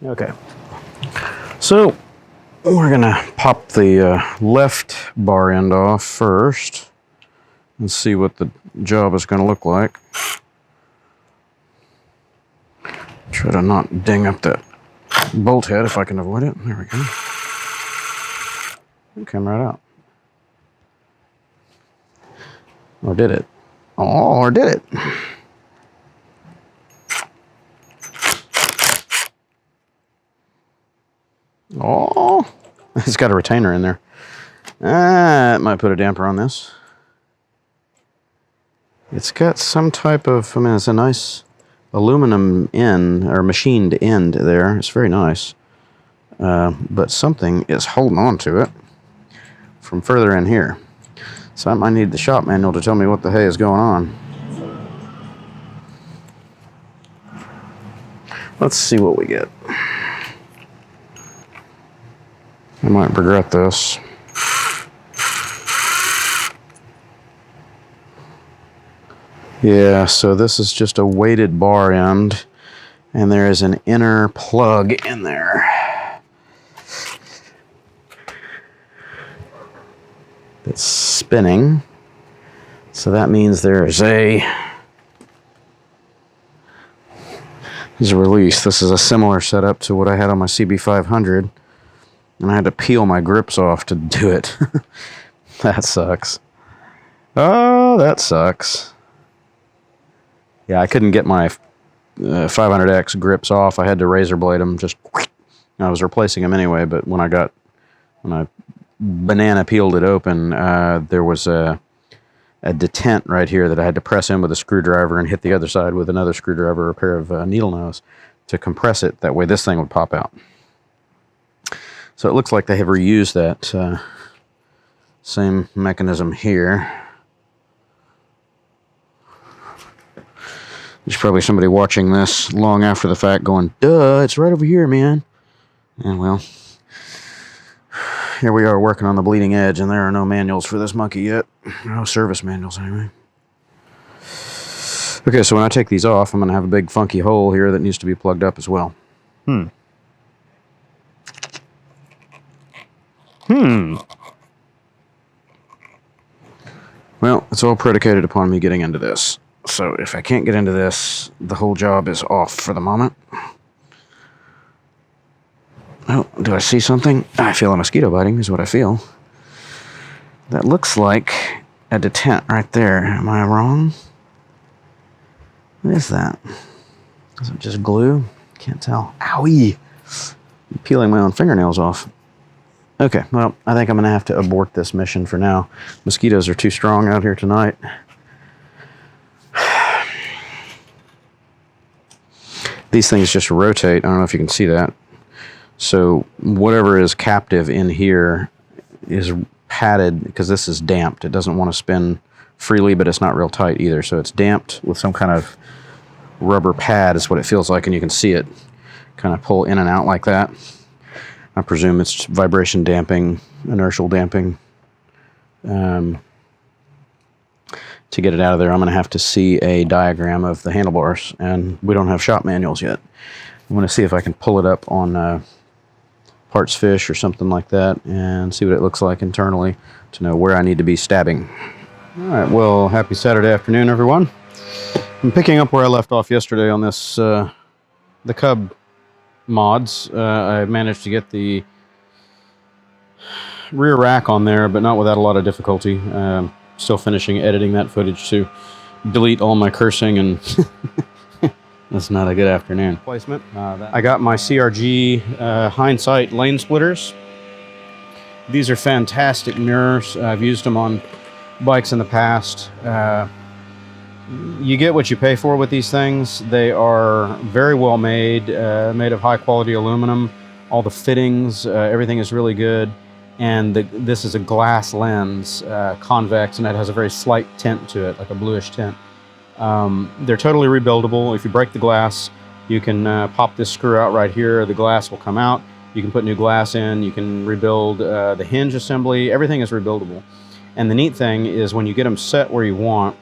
Okay, so we're gonna pop the left bar end off first and see what the job is gonna look like. Try to not ding up that bolt head if I can avoid it. There we go. It came right out. Or did it? Oh, or did it? Oh, it's got a retainer in there. That might put a damper on this. It's got some type of, I mean, it's a nice aluminum end, or machined end there. It's very nice. But something is holding on to it from further in here. So I might need the shop manual to tell me what the hey is going on. Let's see what we get. I might regret this. Yeah, so this is just a weighted bar end, and there is an inner plug in there. It's spinning, so that means there's a release. This is a similar setup to what I had on my CB500, and I had to peel my grips off to do it. That sucks. Oh, that sucks. Yeah, I couldn't get my 500X grips off. I had to razor blade them. Just I was replacing them anyway, but when I banana peeled it open, there was a detent right here that I had to press in with a screwdriver and hit the other side with another screwdriver or a pair of needle nose to compress it. That way this thing would pop out. So it looks like they have reused that same mechanism here. There's probably somebody watching this long after the fact going, duh, it's right over here, man. And well, here we are working on the bleeding edge, and there are no manuals for this monkey yet. No service manuals, anyway. Okay, so when I take these off, I'm going to have a big funky hole here that needs to be plugged up as well. Well, it's all predicated upon me getting into this. So if I can't get into this, the whole job is off for the moment. Oh, do I see something? I feel a mosquito biting is what I feel. That looks like a detent right there. Am I wrong? What is that? Is it just glue? Can't tell. Owie! I'm peeling my own fingernails off. Okay, well, I think I'm going to have to abort this mission for now. Mosquitoes are too strong out here tonight. These things just rotate. I don't know if you can see that. So whatever is captive in here is padded because this is damped. It doesn't want to spin freely, but it's not real tight either. So it's damped with some kind of rubber pad is what it feels like, and you can see it kind of pull in and out like that. I presume it's vibration damping, inertial damping. To get it out of there, I'm going to have to see a diagram of the handlebars, and we don't have shop manuals yet. I want to see if I can pull it up on Parts Fish or something like that and see what it looks like internally to know where I need to be stabbing. All right, well, happy Saturday afternoon, everyone. I'm picking up where I left off yesterday on this, the Cub mods. I managed to get the rear rack on there, but not without a lot of difficulty. Still finishing editing that footage to delete all my cursing, and that's not a good afternoon. Placement. I got my CRG Hindsight lane splitters. These are fantastic mirrors. I've used them on bikes in the past. You get what you pay for with these things. They are very well made, made of high quality aluminum. All the fittings, everything is really good. And this is a glass lens, convex, and it has a very slight tint to it, like a bluish tint. They're totally rebuildable. If you break the glass, you can pop this screw out right here. The glass will come out. You can put new glass in. You can rebuild the hinge assembly. Everything is rebuildable. And the neat thing is when you get them set where you want,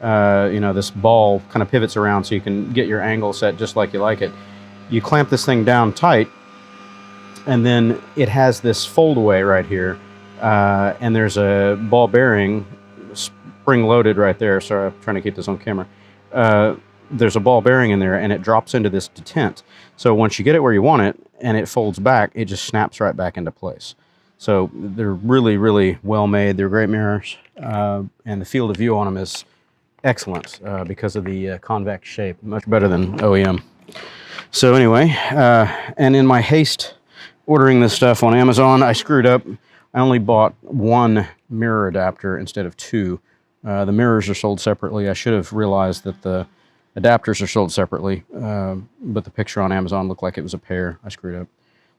you know, this ball kind of pivots around so you can get your angle set just like you like it. you clamp this thing down tight, and then it has this fold away right here, and there's a ball bearing spring loaded right there. Sorry, I'm trying to keep this on camera. There's a ball bearing in there, and it drops into this detent. So once you get it where you want it and it folds back, it just snaps right back into place. So they're really, really well made. They're great mirrors, and the field of view on them is excellent because of the convex shape, much better than OEM. So anyway, and in my haste ordering this stuff on Amazon, I screwed up. I only bought one mirror adapter instead of two. The mirrors are sold separately. I should have realized that the adapters are sold separately, but the picture on Amazon looked like it was a pair. I screwed up.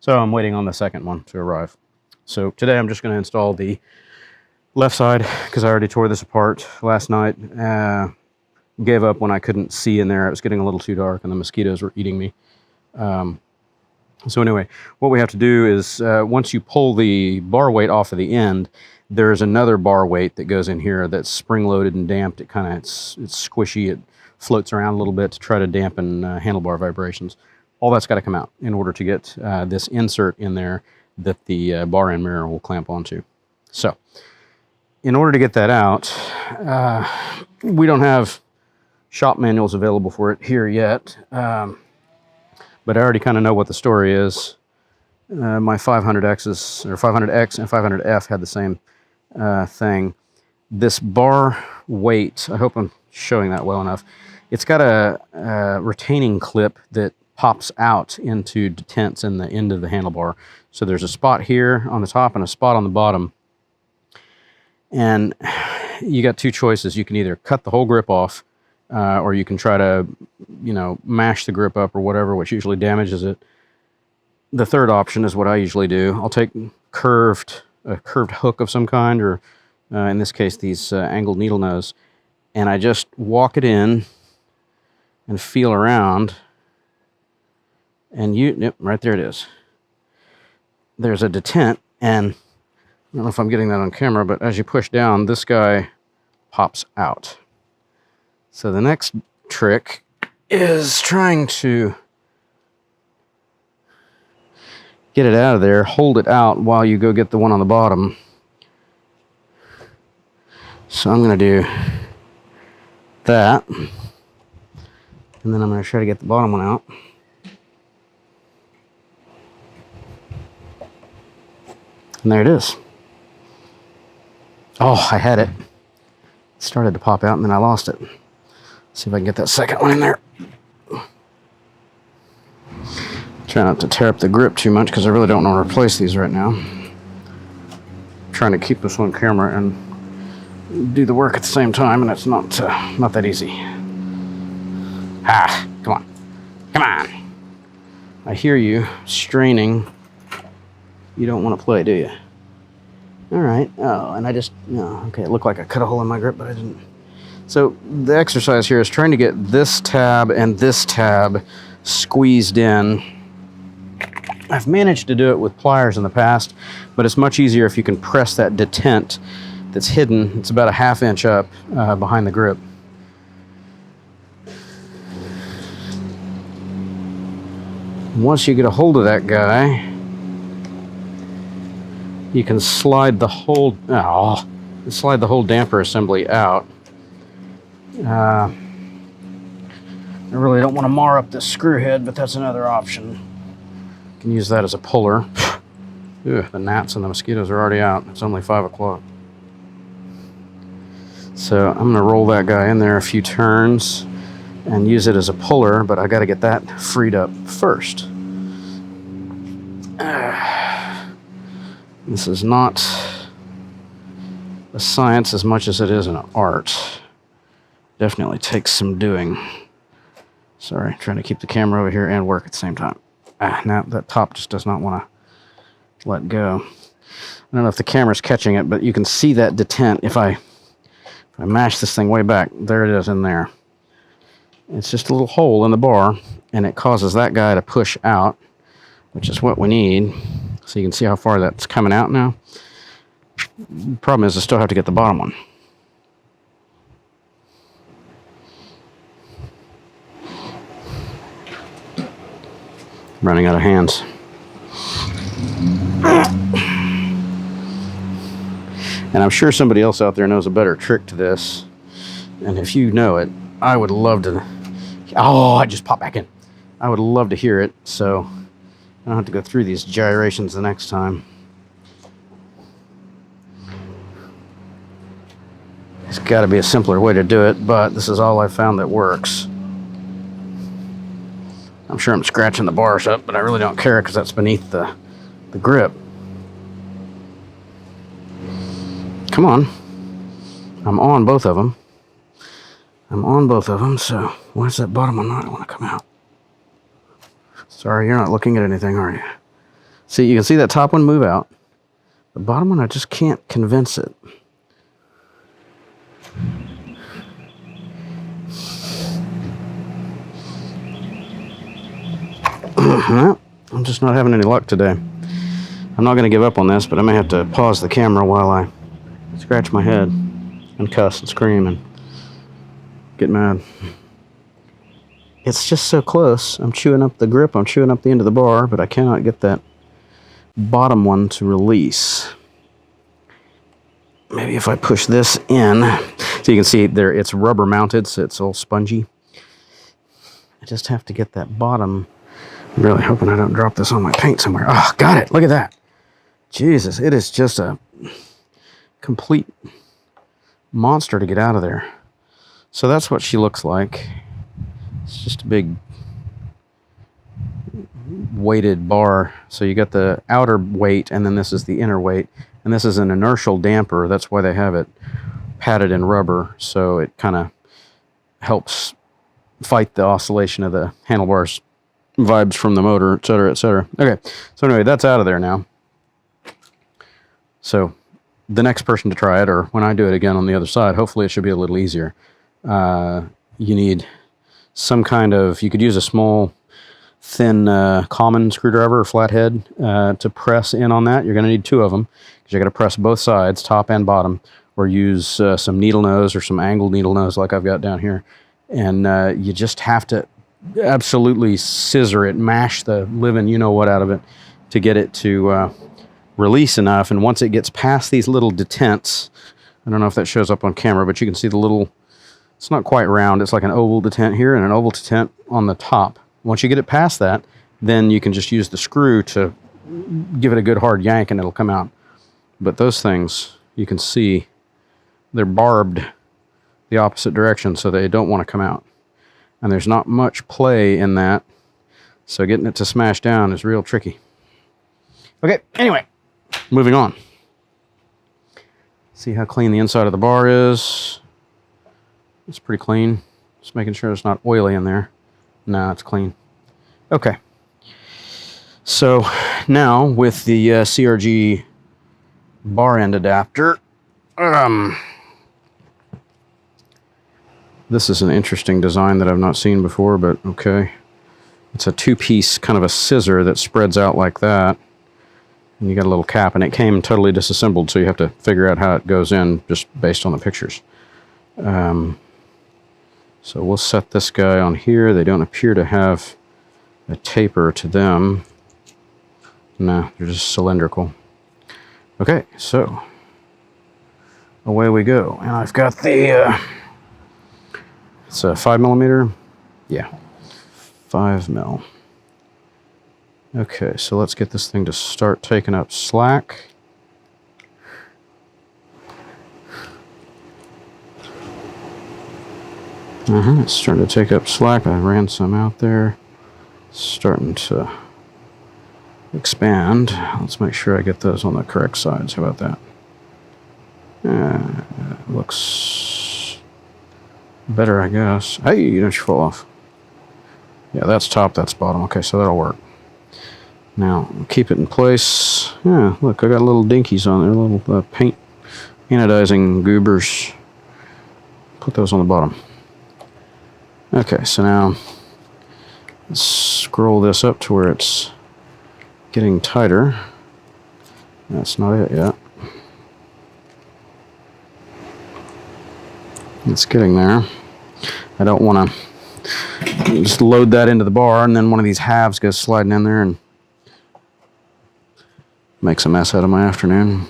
So I'm waiting on the second one to arrive. So today I'm just going to install the left side because I already tore this apart last night. Gave up when I couldn't see in there. It was getting a little too dark and the mosquitoes were eating me. So anyway, what we have to do is once you pull the bar weight off of the end, there's another bar weight that goes in here that's spring-loaded and damped. It's squishy. It floats around a little bit to try to dampen handlebar vibrations. All that's got to come out in order to get this insert in there that the bar end mirror will clamp onto. So in order to get that out, we don't have shop manuals available for it here yet, but I already kind of know what the story is. My 500Xs, or 500X and 500F had the same thing. This bar weight, I hope I'm showing that well enough. It's got a retaining clip that pops out into detents in the end of the handlebar. So there's a spot here on the top and a spot on the bottom. And you got two choices. You can either cut the whole grip off, or you can try to, mash the grip up or whatever, which usually damages it. The third option is what I usually do. I'll take a curved hook of some kind, or in this case, these angled needle nose, and I just walk it in and feel around, and yep, right there it is. There's a detent, and I don't know if I'm getting that on camera, but as you push down, this guy pops out. So the next trick is trying to get it out of there, hold it out while you go get the one on the bottom. So I'm going to do that, and then I'm going to try to get the bottom one out. And there it is. Oh, I had it. It started to pop out and then I lost it. Let's see if I can get that second one in there. Try not to tear up the grip too much because I really don't want to replace these right now. I'm trying to keep this on camera and do the work at the same time, and it's not that easy. Come on. Come on. I hear you straining. You don't want to play, do you? All right. Oh, and okay, it looked like I cut a hole in my grip, but I didn't. So the exercise here is trying to get this tab and this tab squeezed in. I've managed to do it with pliers in the past, but it's much easier if you can press that detent that's hidden. It's about a ½ inch up behind the grip. Once you get a hold of that guy, you can slide the whole damper assembly out. I really don't want to mar up this screw head, but that's another option. You can use that as a puller. Ugh, the gnats and the mosquitoes are already out. It's only 5 o'clock. So I'm going to roll that guy in there a few turns and use it as a puller, but I got to get that freed up first. This is not a science as much as it is an art. Definitely takes some doing. Sorry, trying to keep the camera over here and work at the same time. Now that top just does not want to let go. I don't know if the camera's catching it, but you can see that detent. If I mash this thing way back, there it is in there. It's just a little hole in the bar, and it causes that guy to push out, which is what we need. So you can see how far that's coming out now. The problem is I still have to get the bottom one. Running out of hands. And I'm sure somebody else out there knows a better trick to this. And if you know it, I would love to... Oh, I just popped back in. I would love to hear it, so I don't have to go through these gyrations the next time. There's got to be a simpler way to do it, but this is all I've found that works. I'm sure I'm scratching the bars up, but I really don't care because that's beneath the grip. Come on. I'm on both of them. I'm on both of them, so why's that bottom one not want to come out? Sorry, you're not looking at anything, are you? See, you can see that top one move out. The bottom one, I just can't convince it. I'm just not having any luck today. I'm not going to give up on this, but I may have to pause the camera while I scratch my head and cuss and scream and get mad. It's just so close. I'm chewing up the grip, I'm chewing up the end of the bar, but I cannot get that bottom one to release. Maybe if I push this in, so you can see there it's rubber mounted, so it's all spongy. I just have to get that bottom. I'm really hoping I don't drop this on my paint somewhere. Oh, got it. Look at that. Jesus, it is just a complete monster to get out of there. So that's what she looks like. It's just a big weighted bar. So you got the outer weight, and then this is the inner weight. And this is an inertial damper. That's why they have it padded in rubber. So it kind of helps fight the oscillation of the handlebars, vibes from the motor, etc., etc. Okay, so anyway, that's out of there now. So the next person to try it, or when I do it again on the other side, hopefully it should be a little easier. You need some kind of, you could use a small, thin, common screwdriver or flathead to press in on that. You're going to need two of them, because you're going to press both sides, top and bottom, or use some needle nose or some angled needle nose like I've got down here. And you just have to absolutely scissor it, mash the living you-know-what out of it to get it to release enough. And once it gets past these little detents, I don't know if that shows up on camera, but you can see the little, it's not quite round, it's like an oval detent here and an oval detent on the top. Once you get it past that, then you can just use the screw to give it a good hard yank and it'll come out. But those things, you can see, they're barbed the opposite direction, so they don't want to come out. And there's not much play in that, so getting it to smash down is real tricky. Okay, anyway, moving on. See how clean the inside of the bar is. It's pretty clean. Just making sure it's not oily in there. No, it's clean. Okay. So now with the CRG bar end adapter, this is an interesting design that I've not seen before, but okay. It's a two-piece kind of a scissor that spreads out like that. And you got a little cap, and it came totally disassembled, so you have to figure out how it goes in just based on the pictures. So we'll set this guy on here. They don't appear to have a taper to them. No, they're just cylindrical. Okay, so away we go. And I've got the, it's a 5mm? Yeah, 5mm. Okay, so let's get this thing to start taking up slack. It's starting to take up slack. I ran some out there. It's starting to expand. Let's make sure I get those on the correct sides. How about that? Looks better, I guess. Hey, don't you fall off. Yeah, that's top, that's bottom. Okay, so that'll work. Now, keep it in place. Yeah, look, I got little dinkies on there, little paint anodizing goobers. Put those on the bottom. Okay, so now let's scroll this up to where it's getting tighter. That's not it yet. It's getting there. I don't want to Just load that into the bar, and then one of these halves goes sliding in there and makes a mess out of my afternoon.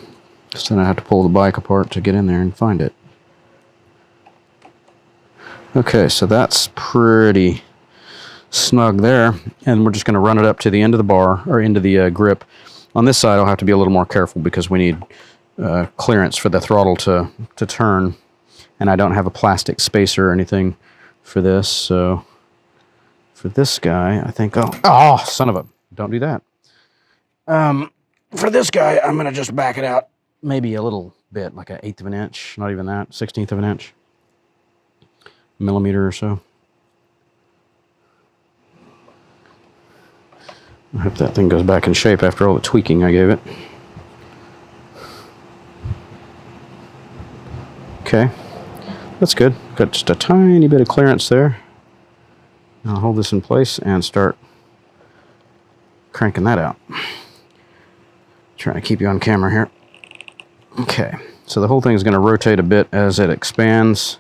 So then I have to pull the bike apart to get in there and find it. Okay, so that's pretty snug there, and we're just going to run it up to the end of the bar, or into the grip. On this side I'll have to be a little more careful because we need clearance for the throttle to turn, and I don't have a plastic spacer or anything for this, so for this guy I think oh son of a, don't do that. For this guy I'm going to just back it out maybe a little bit, like 1/8 of an inch, not even that, 1/16 of an inch, millimeter or so. I hope that thing goes back in shape after all the tweaking I gave it. Okay, that's good. Got just a tiny bit of clearance there. I'll hold this in place and start cranking that out. Trying to keep you on camera here. Okay, so the whole thing is going to rotate a bit as it expands.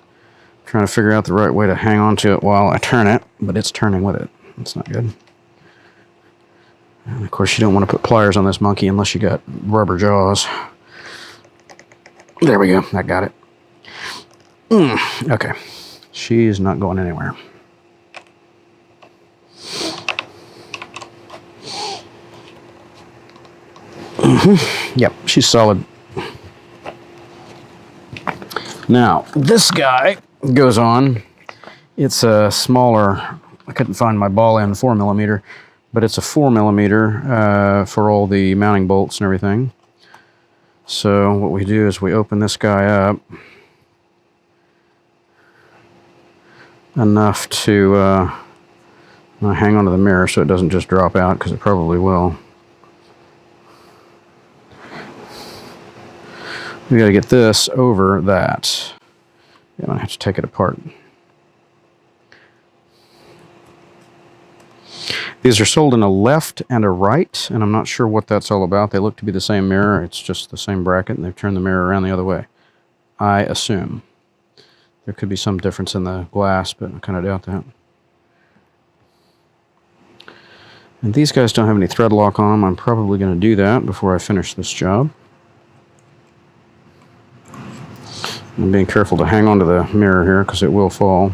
Trying to figure out the right way to hang on to it while I turn it, but it's turning with it. That's not good. And of course you don't want to put pliers on this monkey unless you got rubber jaws. There we go, I got it. Okay, she's not going anywhere. Yep, she's solid. Now, this guy goes on. It's a smaller, I couldn't find my ball end 4mm, but it's a 4mm for all the mounting bolts and everything. So what we do is we open this guy up enough to hang onto the mirror so it doesn't just drop out, because it probably will. We got to get this over that. I'm going to have to take it apart. These are sold in a left and a right, and I'm not sure what that's all about. They look to be the same mirror. It's just the same bracket, and they've turned the mirror around the other way, I assume. There could be some difference in the glass, but I kind of doubt that. And these guys don't have any thread lock on them. I'm probably going to do that before I finish this job. I'm being careful to hang onto the mirror here because it will fall.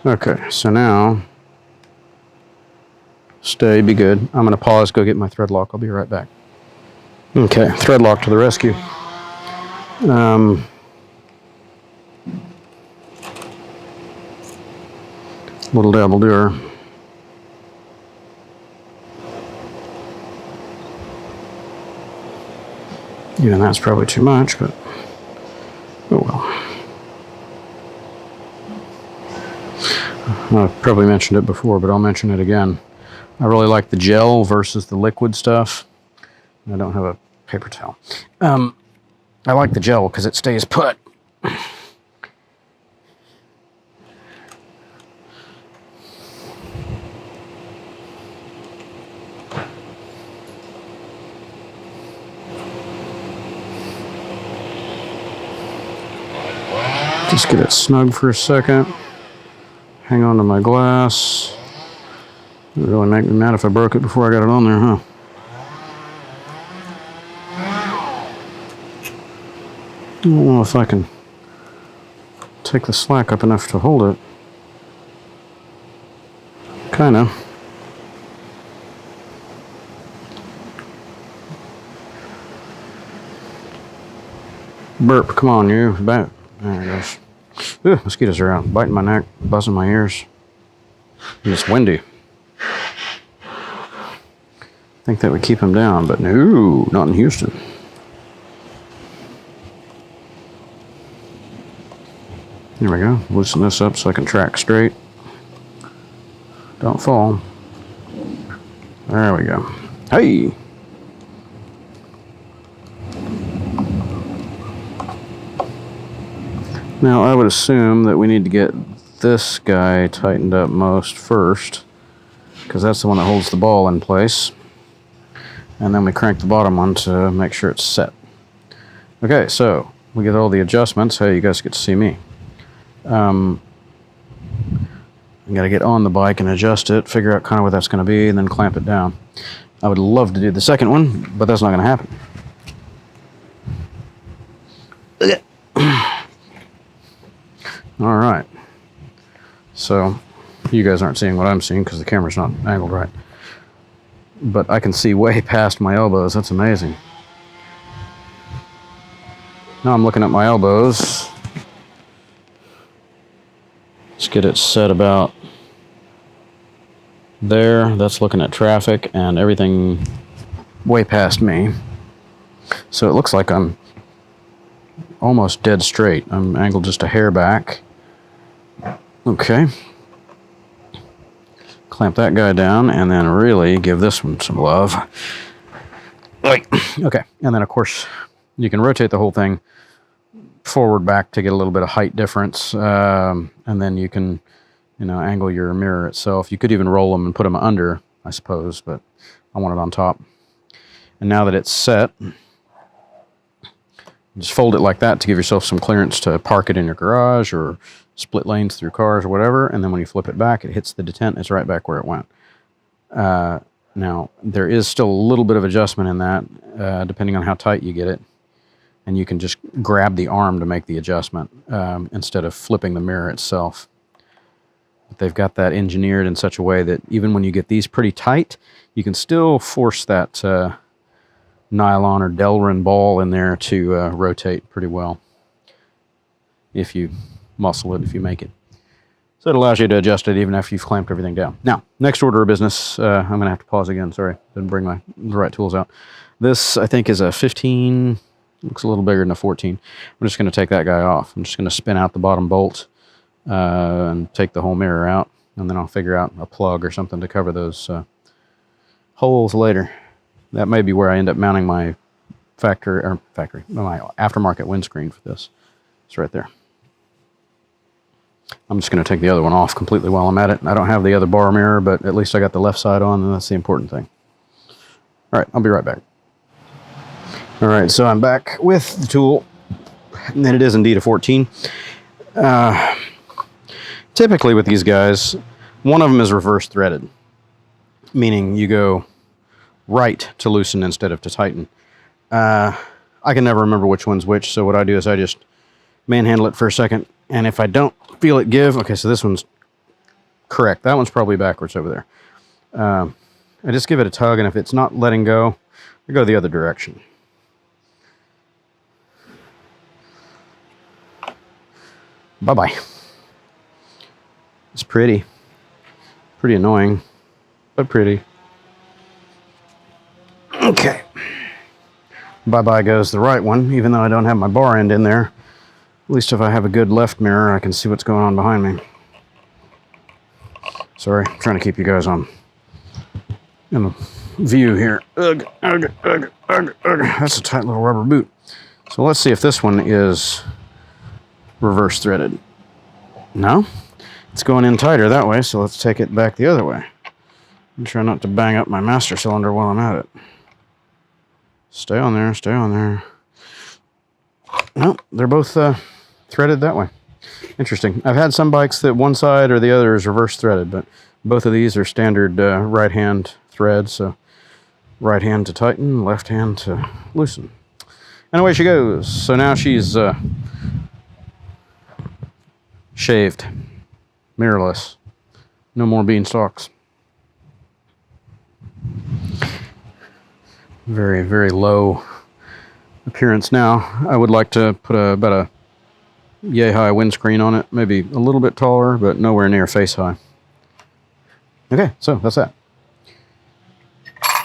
Okay, so now, stay, be good. I'm going to pause, go get my thread lock. I'll be right back. Okay, thread lock to the rescue. Little dabble doer. Even that's probably too much, but oh well. I've probably mentioned it before, but I'll mention it again. I really like the gel versus the liquid stuff. I don't have a paper towel. I like the gel because it stays put. Just get it snug for a second. Hang on to my glass. It would really make me mad if I broke it before I got it on there, huh? I don't know if I can take the slack up enough to hold it. Kinda. Burp, come on, you. Back. There it goes. Ooh, mosquitoes are out, biting my neck, buzzing my ears. And it's windy. Think that would keep them down, but no, not in Houston. There we go. Loosen this up so I can track straight. Don't fall. There we go. Hey! Now I would assume that we need to get this guy tightened up most first, because that's the one that holds the ball in place. And then we crank the bottom one to make sure it's set. Okay, so we get all the adjustments. Hey, you guys get to see me. I got to get on the bike and adjust it, figure out kind of what that's going to be, and then clamp it down. I would love to do the second one, but that's not going to happen. All right. So you guys aren't seeing what I'm seeing because the camera's not angled right. But I can see way past my elbows. That's amazing. Now I'm looking at my elbows. Let's get it set about there. That's looking at traffic and everything way past me. So it looks like I'm almost dead straight. I'm angled just a hair back. Okay. Clamp that guy down and then really give this one some love. Okay. And then of course you can rotate the whole thing forward back to get a little bit of height difference. And then you can, you know, angle your mirror itself. You could even roll them and put them under, I suppose, but I want it on top. And now that it's set, just fold it like that to give yourself some clearance to park it in your garage or split lanes through cars or whatever. And then when you flip it back, it hits the detent. It's right back where it went. Now, there is still a little bit of adjustment in that, depending on how tight you get it. And you can just grab the arm to make the adjustment instead of flipping the mirror itself. But they've got that engineered in such a way that even when you get these pretty tight, you can still force that nylon or Delrin ball in there to rotate pretty well if you muscle it, if you make it. So it allows you to adjust it even after you've clamped everything down. Now, next order of business, I'm going to have to pause again. Sorry, didn't bring the right tools out. This, I think, is a 15, looks a little bigger than a 14. I'm just going to take that guy off. I'm just going to spin out the bottom bolt and take the whole mirror out, and then I'll figure out a plug or something to cover those holes later. That may be where I end up mounting my my aftermarket windscreen for this. It's right there. I'm just going to take the other one off completely while I'm at it. I don't have the other bar mirror, but at least I got the left side on, and that's the important thing. All right, I'll be right back. All right, so I'm back with the tool, and it is indeed a 14. Typically with these guys, one of them is reverse threaded, meaning you go right to loosen instead of to tighten. I can never remember which one's which, so what I do is I just manhandle it for a second, and if I don't feel it give, okay, so this one's correct. That one's probably backwards over there. I just give it a tug, and if it's not letting go, I go the other direction. Bye-bye. It's pretty. Pretty annoying, but pretty. Okay. Bye-bye goes the right one, even though I don't have my bar end in there. At least if I have a good left mirror, I can see what's going on behind me. Sorry, I'm trying to keep you guys in the view here. Ugh, ugh, ugh, ugh, ugh. That's a tight little rubber boot. So let's see if this one is reverse threaded. No? It's going in tighter that way, so let's take it back the other way. And try not to bang up my master cylinder while I'm at it. Stay on there, stay on there. No, they're both threaded that way. Interesting. I've had some bikes that one side or the other is reverse threaded, but both of these are standard right hand threads, so right hand to tighten, left hand to loosen. And away she goes. So now she's shaved, mirrorless, no more beanstalks. Very, very low appearance now. I would like to put about a yay high windscreen on it, maybe a little bit taller, but nowhere near face high. Okay, so that's that.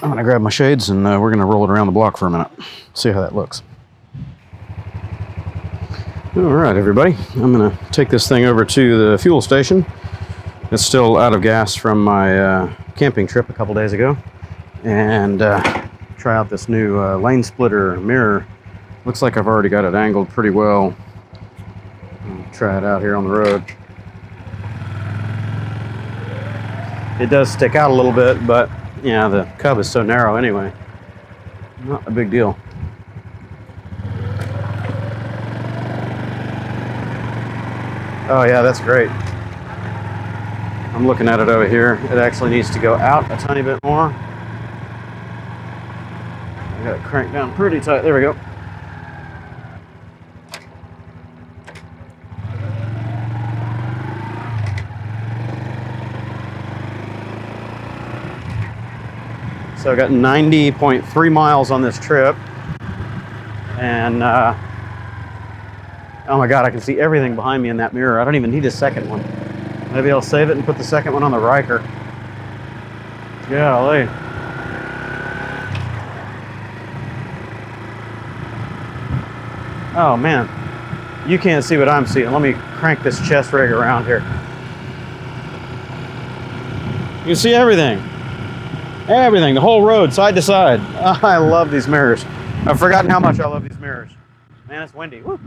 I'm gonna grab my shades and we're gonna roll it around the block for a minute. See how that looks. All right, everybody. I'm gonna take this thing over to the fuel station. It's still out of gas from my camping trip a couple days ago, and try out this new lane splitter mirror. Looks like I've already got it angled pretty well. I'll try it out here on the road. It does stick out a little bit, but yeah, the Cub is so narrow anyway. Not a big deal. Oh yeah, that's great. I'm looking at it over here. It actually needs to go out a tiny bit more. I got it cranked down pretty tight. There we go. So I got 90.3 miles on this trip, and oh my God, I can see everything behind me in that mirror. I don't even need a second one. Maybe I'll save it and put the second one on the Riker. Golly. Oh man, you can't see what I'm seeing. Let me crank this chest rig around here. You can see everything. Everything, the whole road, side to side. I love these mirrors. I've forgotten how much I love these mirrors. Man, it's windy. Woo.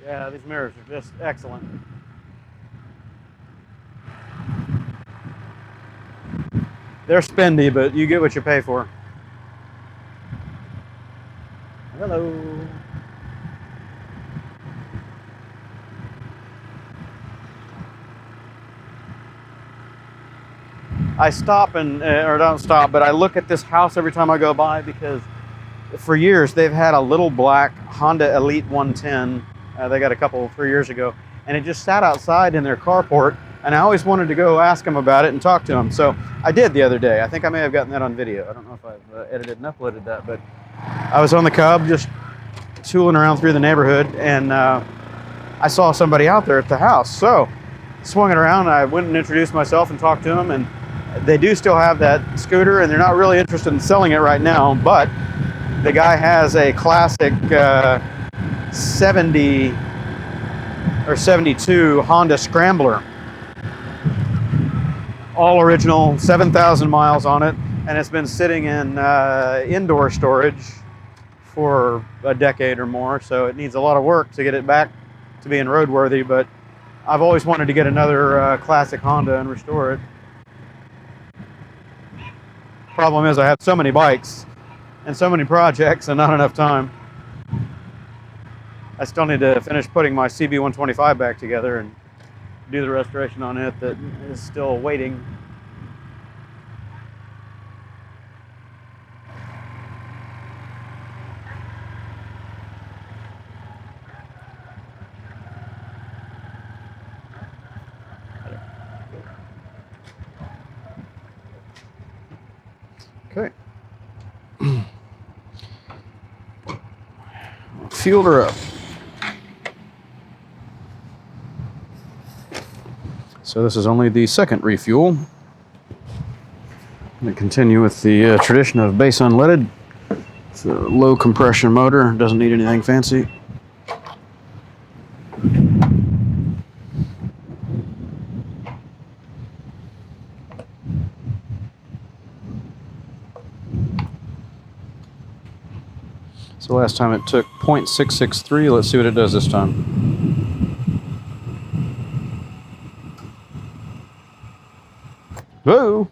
Yeah, these mirrors are just excellent. They're spendy, but you get what you pay for. Hello. I stop and, or don't stop, but I look at this house every time I go by because for years they've had a little black Honda Elite 110. They got a couple 3 years ago, and it just sat outside in their carport, and I always wanted to go ask them about it and talk to them. So I did the other day. I think I may have gotten that on video. I don't know if I've edited and uploaded that, but I was on the Cub just tooling around through the neighborhood, and I saw somebody out there at the house. So swung it around, I went and introduced myself and talked to them, and they do still have that scooter, and they're not really interested in selling it right now, but the guy has a classic 70 or 72 Honda Scrambler. All original, 7,000 miles on it, and it's been sitting in indoor storage for a decade or more, so it needs a lot of work to get it back to being roadworthy, but I've always wanted to get another classic Honda and restore it. Problem is I have so many bikes and so many projects and not enough time. I still need to finish putting my CB125 back together and do the restoration on it that is still waiting. Okay. Fueled her up. So this is only the second refuel. I'm going to continue with the tradition of base unleaded. It's a low compression motor, doesn't need anything fancy. So last time it took 0.663. Let's see what it does this time. Whoa!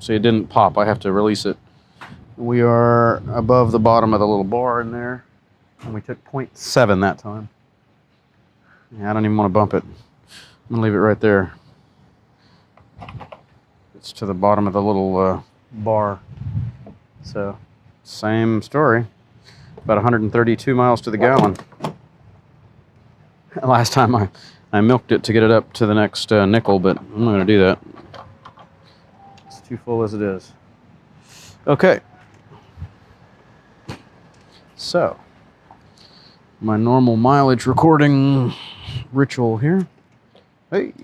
See, it didn't pop. I have to release it. We are above the bottom of the little bar in there, and we took 0.7 that time. Yeah, I don't even want to bump it. I'm gonna leave it right there. It's to the bottom of the little bar. So, same story. About 132 miles to the gallon. Last time I milked it to get it up to the next nickel, but I'm not going to do that. It's too full as it is. Okay. So, my normal mileage recording ritual here. Hey.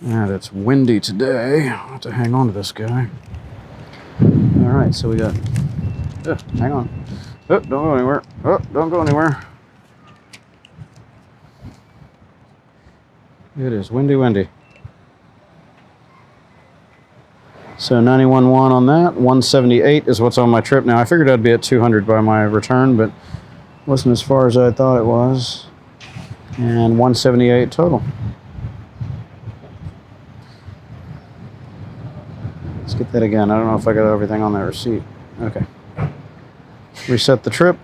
And it's windy today. I'll have to hang on to this guy. All right, so we got, hang on. Oh, don't go anywhere. Oh, don't go anywhere. It is windy, windy. So 91.1 on that. 178 is what's on my trip now. I figured I'd be at 200 by my return, but wasn't as far as I thought it was. And 178 total. Let's get that again. I don't know if I got everything on that receipt. Okay. Reset the trip.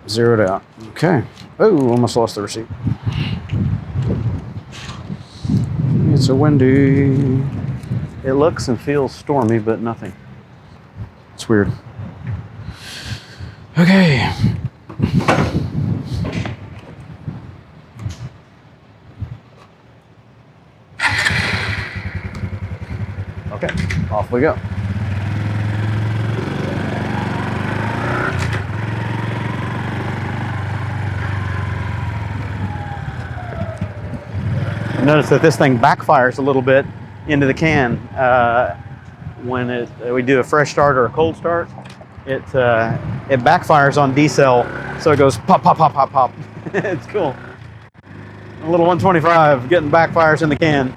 Zeroed out. Okay. Oh, almost lost the receipt. It's a windy. It looks and feels stormy, but nothing. It's weird. Okay. Okay, off we go. Notice that this thing backfires a little bit into the can when we do a fresh start or a cold start. It backfires on decel, so it goes pop, pop, pop, pop, pop. It's cool. A little 125 getting backfires in the can.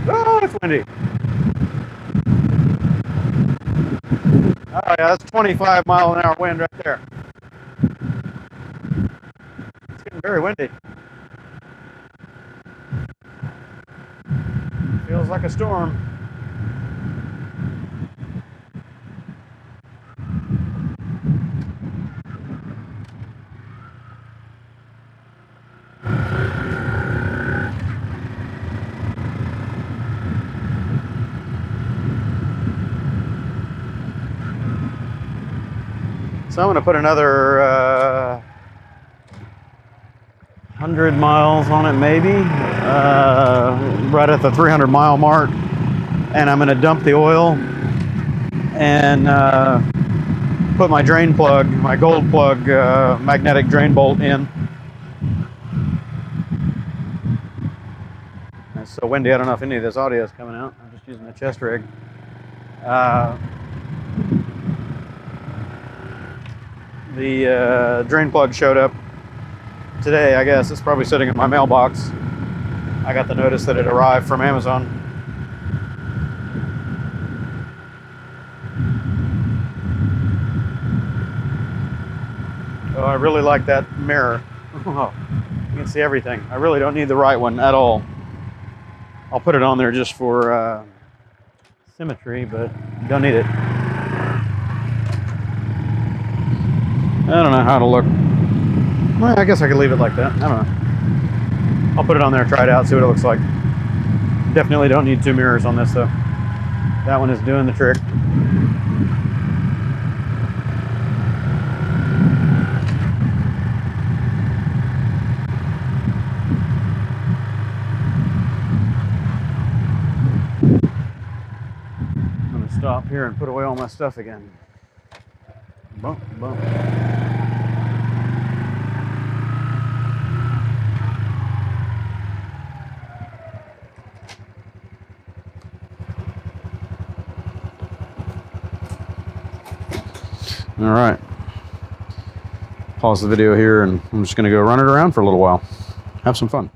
Oh, it's windy. Oh yeah, that's 25 mile an hour wind right there. It's getting very windy. Feels like a storm. So I'm going to put another 100 miles on it maybe, right at the 300 mile mark. And I'm going to dump the oil and put my drain plug, my gold plug magnetic drain bolt in. It's so windy, I don't know if any of this audio is coming out. I'm just using a chest rig. The drain plug showed up today, I guess. It's probably sitting in my mailbox. I got the notice that it arrived from Amazon. Oh, I really like that mirror. Oh, you can see everything. I really don't need the right one at all. I'll put it on there just for symmetry, but don't need it. I don't know how to look. Well, I guess I could leave it like that. I don't know. I'll put it on there, try it out, see what it looks like. Definitely don't need two mirrors on this though. That one is doing the trick. I'm gonna stop here and put away all my stuff again. Bump, bump. All right. Pause the video here and I'm just going to go run it around for a little while. Have some fun.